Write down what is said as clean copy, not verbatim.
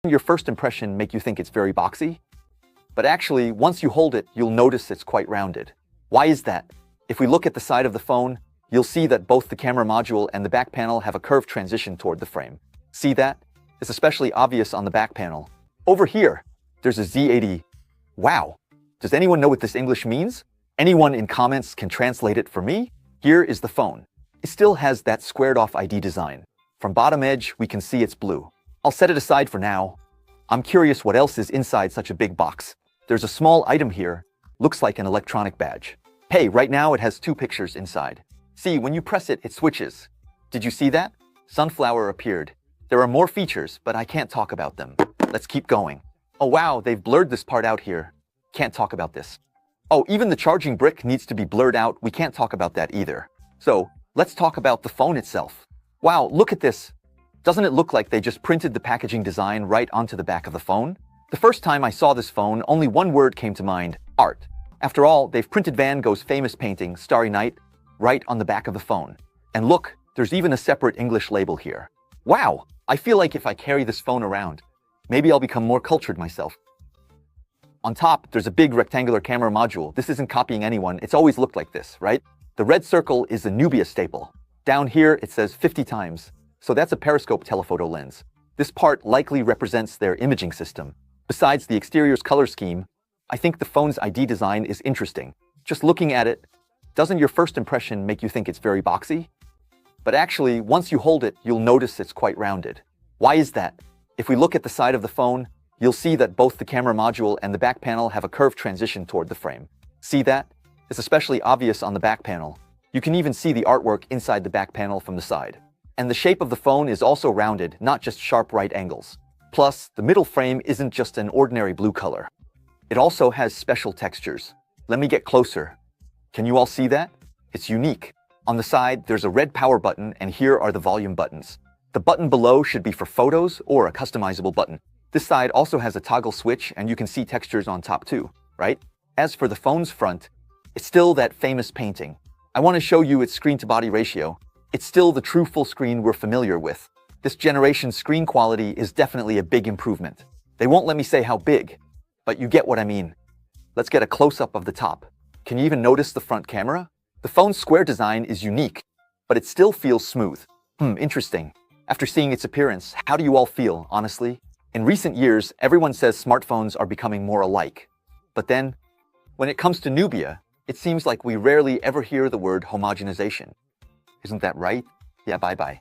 Your first impression make you think it's very boxy? But actually, once you hold it, you'll notice it's quite rounded. Why is that? If we look at the side of the phone, you'll see that both the camera module and the back panel have a curved transition toward the frame. See that? It's especially obvious on the back panel. Over here, there's a Z80. Wow! Does anyone know what this English means? Anyone in comments can translate it for me? Here is the phone. It still has that squared-off ID design. From bottom edge, we can see it's blue. I'll set it aside for now. I'm curious what else is inside such a big box. There's a small item here. Looks like an electronic badge. Hey, right now it has two pictures inside. See, when you press it, it switches. Did you see that? Sunflower appeared. There are more features, but I can't talk about them. Let's keep going. Oh wow, they've blurred this part out here. Can't talk about this. Oh, even the charging brick needs to be blurred out. We can't talk about that either. So, let's talk about the phone itself. Wow, look at this. Doesn't it look like they just printed the packaging design right onto the back of the phone? The first time I saw this phone, only one word came to mind: art. After all, they've printed Van Gogh's famous painting, Starry Night, right on the back of the phone. And look, there's even a separate English label here. Wow, I feel like if I carry this phone around, maybe I'll become more cultured myself. On top, there's a big rectangular camera module. This isn't copying anyone, it's always looked like this, right? The red circle is a Nubia staple. Down here, it says 50 times, so that's a periscope telephoto lens. This part likely represents their imaging system. Besides the exterior's color scheme, I think the phone's ID design is interesting. Just looking at it, doesn't your first impression make you think it's very boxy? But actually, once you hold it, you'll notice it's quite rounded. Why is that? If we look at the side of the phone, you'll see that both the camera module and the back panel have a curved transition toward the frame. See that? It's especially obvious on the back panel. You can even see the artwork inside the back panel from the side. And the shape of the phone is also rounded, not just sharp right angles. Plus, the middle frame isn't just an ordinary blue color. It also has special textures. Let me get closer. Can you all see that? It's unique. On the side, there's a red power button, and here are the volume buttons. The button below should be for photos or a customizable button. This side also has a toggle switch, and you can see textures on top too, right? As for the phone's front, it's still that famous painting. I want to show you its screen-to-body ratio. It's still the true full screen we're familiar with. This generation's screen quality is definitely a big improvement. They won't let me say how big, but you get what I mean. Let's get a close-up of the top. Can you even notice the front camera? The phone's square design is unique, but it still feels smooth. Interesting. After seeing its appearance, how do you all feel, honestly? In recent years, everyone says smartphones are becoming more alike. But then, when it comes to Nubia, it seems like we rarely ever hear the word homogenization. Isn't that right? Yeah, bye-bye.